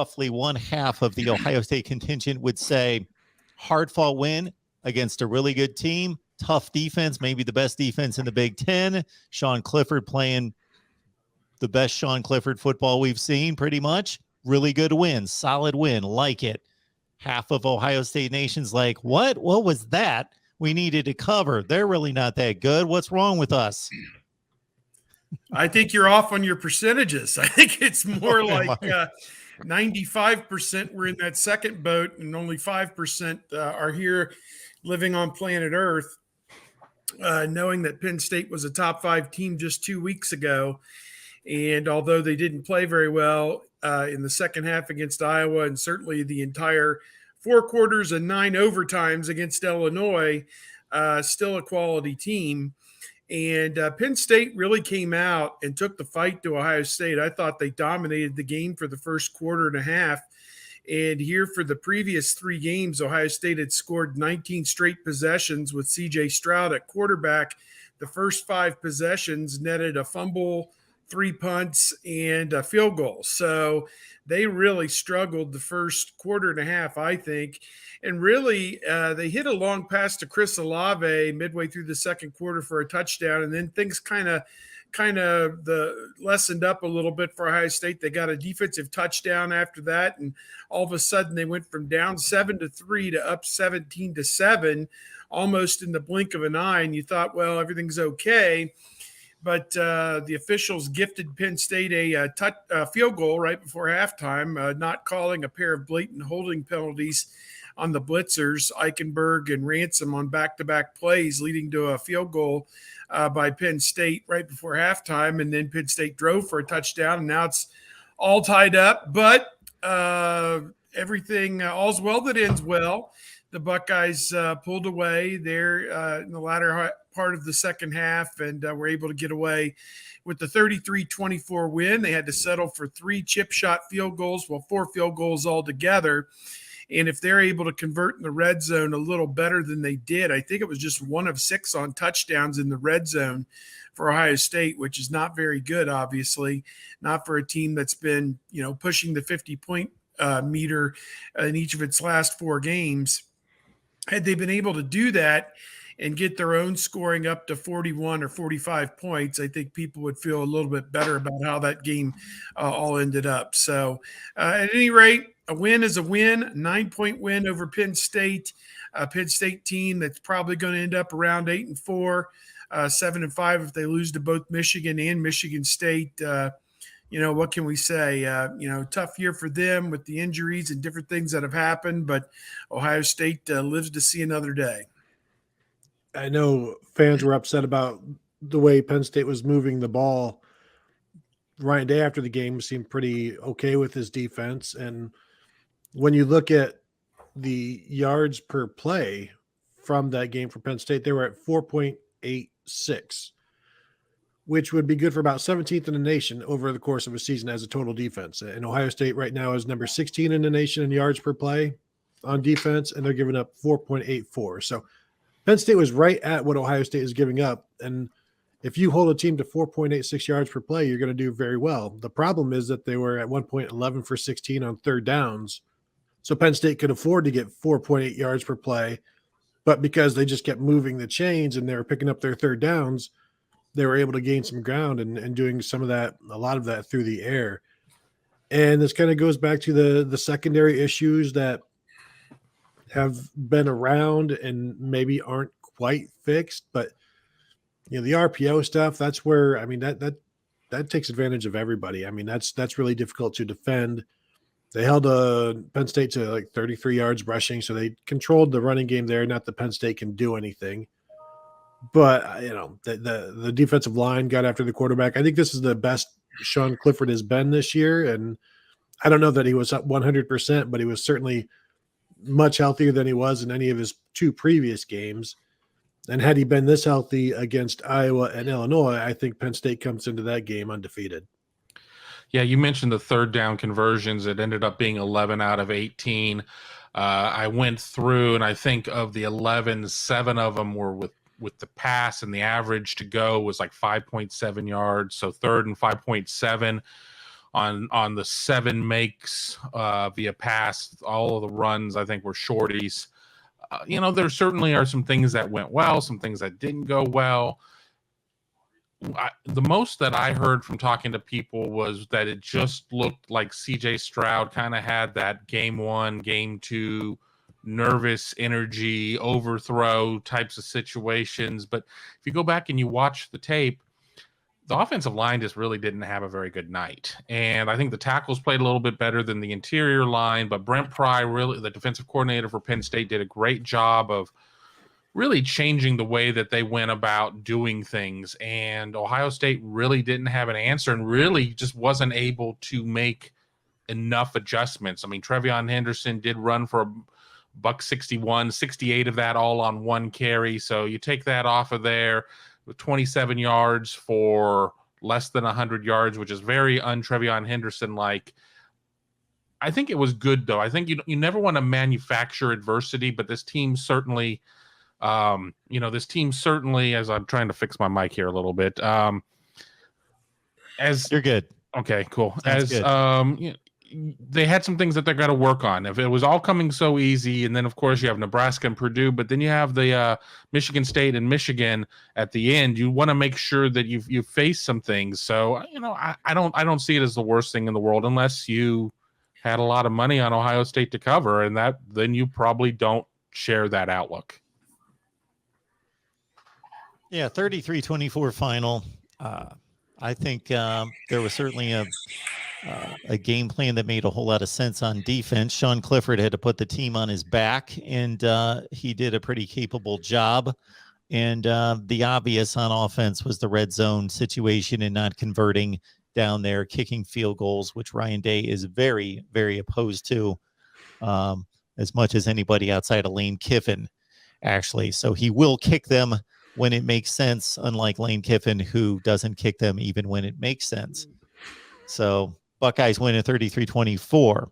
roughly one half of the Ohio State contingent would say hard-fought win against a really good team, tough defense, maybe the best defense in the Big Ten. Sean Clifford playing the best Sean Clifford football we've seen, pretty much. Really good win, solid win, like it. Half of Ohio State Nation's like, what? What was that? We needed to cover. They're really not that good. What's wrong with us? I think you're off on your percentages. I think it's more like 95% were in that second boat and only 5% are here living on planet Earth, knowing that Penn State was a top 5 team just 2 weeks ago. And although they didn't play very well in the second half against Iowa, and certainly the entire 4 quarters and 9 overtimes against Illinois, still a quality team. And Penn State really came out and took the fight to Ohio State. I thought they dominated the game for the first quarter and a half. And here for the previous 3 games, Ohio State had scored 19 straight possessions with C.J. Stroud at quarterback. The first 5 possessions netted a fumble, 3 punts, and a field goal. So they really struggled the first quarter and a half, I think. And really, they hit a long pass to Chris Olave midway through the second quarter for a touchdown. And then things kind of lessened up a little bit for Ohio State. They got a defensive touchdown after that. And all of a sudden they went from down 7-3 to up 17-7, almost in the blink of an eye. And you thought, well, everything's okay. But the officials gifted Penn State a field goal right before halftime, not calling a pair of blatant holding penalties on the blitzers, Eichenberg and Ransom, on back-to-back plays, leading to a field goal by Penn State right before halftime. And then Penn State drove for a touchdown, and now it's all tied up. But everything, all's well that ends well. The Buckeyes pulled away there in the latter part of the second half and were able to get away with the 33-24 win. They had to settle for 3 chip shot field goals, 4 field goals altogether. And if they're able to convert in the red zone a little better than they did, I think it was just 1 of 6 on touchdowns in the red zone for Ohio State, which is not very good, obviously, not for a team that's been, pushing the 50-point meter in each of its last 4 games. Had they been able to do that and get their own scoring up to 41 or 45 points, I think people would feel a little bit better about how that game all ended up. So at any rate, a win is a win, 9-point win over Penn State, a Penn State team that's probably going to end up around 8-4, 7-5 if they lose to both Michigan and Michigan State. What can we say? Tough year for them with the injuries and different things that have happened, but Ohio State lives to see another day. I know fans were upset about the way Penn State was moving the ball. Ryan Day after the game seemed pretty okay with his defense. And when you look at the yards per play from that game for Penn State, they were at 4.86, which would be good for about 17th in the nation over the course of a season as a total defense. And Ohio State right now is number 16 in the nation in yards per play on defense, and they're giving up 4.84. So Penn State was right at what Ohio State is giving up. And if you hold a team to 4.86 yards per play, you're going to do very well. The problem is that they were at 1 point 11 for 16 on third downs. So Penn State could afford to get 4.8 yards per play, but because they just kept moving the chains and they were picking up their third downs, they were able to gain some ground and doing a lot of that through the air. And this kind of goes back to the secondary issues that have been around and maybe aren't quite fixed, but the RPO stuff, that's where, that takes advantage of everybody. That's really difficult to defend. They held Penn State to like 33 yards rushing, so they controlled the running game there. Not that Penn State can do anything, but the defensive line got after the quarterback. I think this is the best Sean Clifford has been this year, and I don't know that he was up 100%, but he was certainly much healthier than he was in any of his 2 previous games. And had he been this healthy against Iowa and Illinois, I think Penn State comes into that game undefeated. Yeah, you mentioned the third down conversions. It ended up being 11 out of 18. I went through, and I think of the 11, 7 of them were with the pass, and the average to go was like 5.7 yards. So 3rd and 5.7 on the 7 makes via pass. All of the runs, I think, were shorties. There certainly are some things that went well, some things that didn't go well. The most that I heard from talking to people was that it just looked like CJ Stroud kind of had that game 1, game 2 nervous energy, overthrow types of situations. But if you go back and you watch the tape, the offensive line just really didn't have a very good night. And I think the tackles played a little bit better than the interior line, but Brent Pry, really, the defensive coordinator for Penn State, did a great job of really changing the way that they went about doing things. And Ohio State really didn't have an answer and really just wasn't able to make enough adjustments. I mean, Trevion Henderson did run for $161, 68 of that all on 1 carry. So you take that off of there with 27 yards for less than 100 yards, which is very un-Trevion Henderson-like. I think it was good, though. I think you never want to manufacture adversity, but this team certainly – as I'm trying to fix my mic here a little bit, as You're good. Okay, cool. Sounds good. They had some things that they're going to work on. If it was all coming so easy, and then of course you have Nebraska and Purdue, but then you have the Michigan State and Michigan at the end. You want to make sure that you face some things. So I don't see it as the worst thing in the world unless you had a lot of money on Ohio State to cover, and then you probably don't share that outlook. Yeah, 33-24 final. I think there was certainly a game plan that made a whole lot of sense on defense. Sean Clifford had to put the team on his back, and he did a pretty capable job. And the obvious on offense was the red zone situation and not converting down there, kicking field goals, which Ryan Day is very, very opposed to, as much as anybody outside of Lane Kiffin, actually. So he will kick them when it makes sense, unlike Lane Kiffin, who doesn't kick them even when it makes sense. So Buckeyes win at 33-24.